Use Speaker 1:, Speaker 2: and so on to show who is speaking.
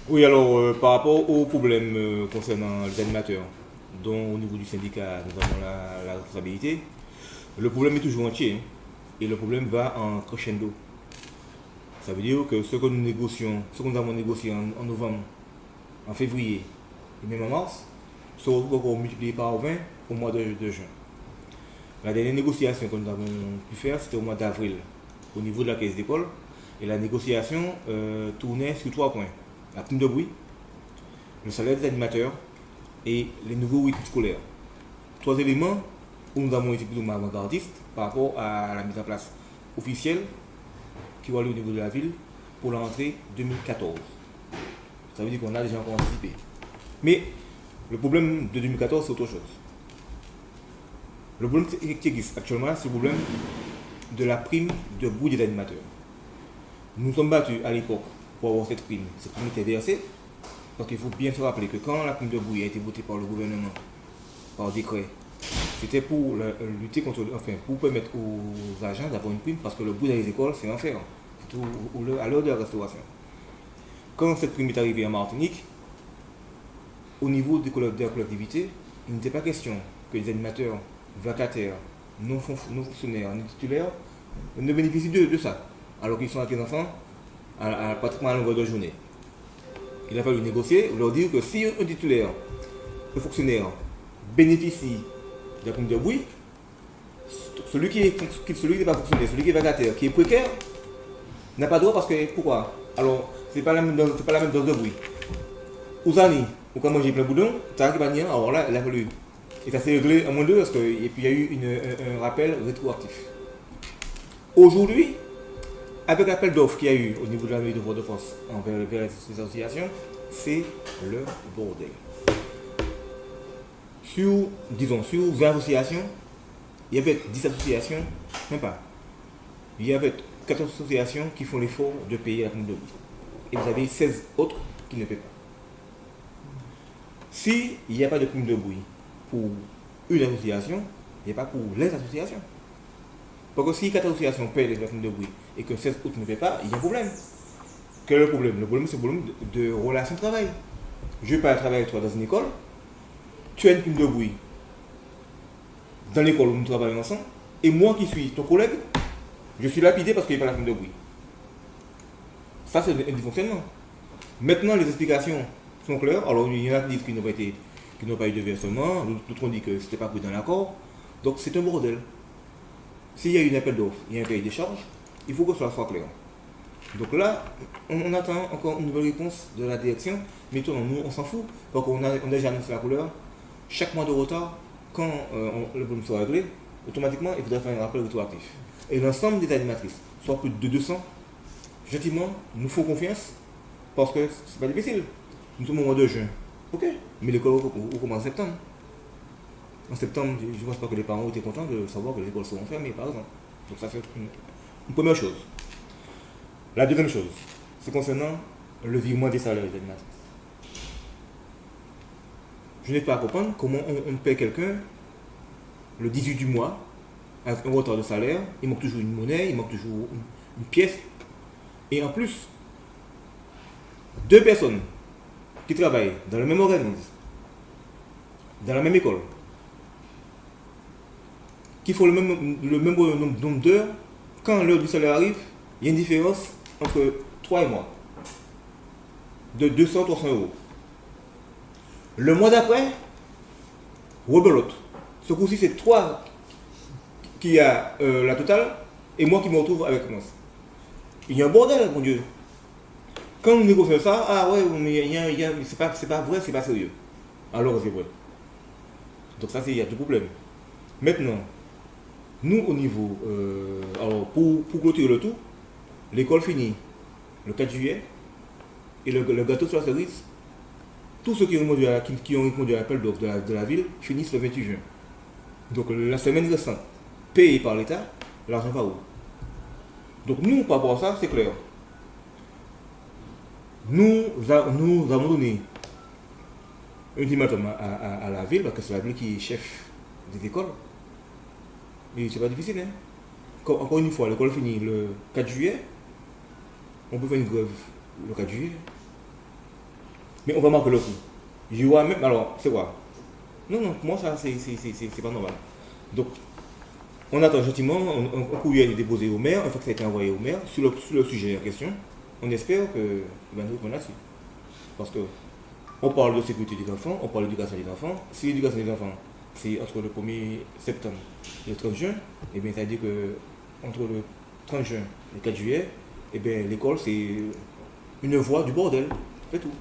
Speaker 1: Oui, alors par rapport aux problèmes concernant les animateurs, dont au niveau du syndicat nous avons la responsabilité, le problème est toujours entier, hein, et le problème va en crescendo. Ça veut dire que ce que nous négocions, ce que nous avons négocié en novembre, en février et même en mars, se retrouve encore multiplié par 20 au mois de juin. La dernière négociation que nous avons pu faire, c'était au mois d'avril, au niveau de la caisse d'école, et la négociation tournait sur 3 points. La prime de bruit, le salaire des animateurs et les nouveaux rythmes scolaires. 3 éléments où nous avons été plus ou moins avant-gardistes par rapport à la mise en place officielle qui va aller au niveau de la ville pour la rentrée 2014. Ça veut dire qu'on a déjà encore anticipé. Mais le problème de 2014, c'est autre chose. Le problème qui existe actuellement, c'est le problème de la prime de bruit des animateurs. Nous sommes battus à l'époque pour avoir cette prime. Cette prime était versée parce qu'il faut bien se rappeler que quand la prime de bruit a été votée par le gouvernement, par décret, c'était pour lutter contre, enfin, pour permettre aux agents d'avoir une prime parce que le bruit dans les écoles, c'est l'enfer. Surtout à l'heure de la restauration. Quand cette prime est arrivée en Martinique, au niveau de la collectivité, il n'était pas question que les animateurs vacataires, non fonctionnaires, non titulaires ne bénéficient de ça, alors qu'ils sont avec les enfants pratiquement à longueur de journée. Il a fallu négocier, leur dire que si un titulaire, un fonctionnaire, bénéficie de la prime de bruit, celui qui n'est pas fonctionnaire, celui qui est vacataire, qui est précaire, n'a pas droit parce que pourquoi? Alors, c'est pas la même dose de bruit. Ousani, ou quand manger plein boudon, ça qui va dire, alors là, il a fallu. Et ça s'est réglé en moins deux, et puis il y a eu un rappel rétroactif. Aujourd'hui, avec l'appel d'offres qu'il y a eu au niveau de la mairie de Fort-de-France envers les associations, c'est le bordel. Sur 20 associations, il y avait 10 associations, même pas. Il y avait 14 associations qui font l'effort de payer la prime de bruit. Et vous avez 16 autres qui ne paient pas. S'il n'y a pas de prime de bruit pour une association, il n'y a pas pour les associations. Parce que si 4 associations paient les primes de bruit et que 16 autres ne paient pas, il y a un problème. Quel est le problème? Le problème, c'est le problème de relation de travail. Je ne vais pas travailler avec toi dans une école, tu as une prime de bruit dans l'école où nous travaillons ensemble, et moi qui suis ton collègue, je suis lapidé parce qu'il n'y a pas la prime de bruit. Ça, c'est un dysfonctionnement. Maintenant, les explications sont claires. Alors, il y en a qui disent qu'ils n'ont pas eu de versement, d'autres ont dit que ce n'était pas pris dans l'accord. Donc, c'est un bordel. S'il y a une appel d'offres, il y a un cahier des charges, il faut que cela soit clair. Donc là, on attend encore une nouvelle réponse de la direction, mais nous, on s'en fout, parce qu'on a déjà annoncé la couleur. Chaque mois de retard, quand le problème sera réglé, automatiquement, il faudra faire un rappel rétroactif. Et l'ensemble des animatrices, soit plus de 200, gentiment, nous font confiance, parce que c'est pas difficile. Nous sommes au mois de juin, ok, mais l'école commence en septembre. En septembre, je ne pense pas que les parents étaient contents de savoir que les écoles seront fermées, par exemple. Donc ça, c'est une première chose. La deuxième chose, c'est concernant le virement des salaires des animateurs. Je n'ai pas à comprendre comment on paie quelqu'un le 18 du mois avec un retard de salaire, il manque toujours une monnaie, il manque toujours une pièce. Et en plus, deux personnes qui travaillent dans le même organisme, dans la même école, qui font le même nombre d'heures, quand l'heure du salaire arrive, il y a une différence entre 3 et moi de 200-300 euros. Le mois d'après, rebelote. Ce coup-ci, c'est 3 qui a la totale et moi qui me retrouve avec moi. Il y a un bordel, mon Dieu. Quand on négocie ça, ah ouais, mais c'est pas vrai, c'est pas sérieux. Alors c'est vrai. Donc ça, il y a deux problèmes. Maintenant, nous, au niveau, alors pour clôturer le tout, l'école finit le 4 juillet et le gâteau sur la cerise, tous ceux qui ont répondu à l'appel d'offres de la ville finissent le 28 juin. Donc la semaine restante, payée par l'État, l'argent va où? Donc nous, par rapport à ça, c'est clair. Nous avons donné un ultimatum à la ville, parce que c'est la ville qui est chef des écoles. Et c'est pas difficile, hein. Encore une fois, l'école finit le 4 juillet, on peut faire une grève le 4 juillet. Mais on va marquer le coup. Je vois même. Alors, c'est quoi? Non, non, pour moi, ça, c'est pas normal. Donc, on attend gentiment, un courrier est déposé au maire, une fois que ça a été envoyé au maire, sur le sujet en question, on espère que ben, nous répondre là-dessus. Parce que on parle de sécurité des enfants, on parle d'éducation des enfants. Si l'éducation des enfants, c'est entre le 1er septembre et le 30 juin, et bien ça veut dire que entre le 30 juin et le 4 juillet, et bien l'école c'est une voie du bordel. C'est tout.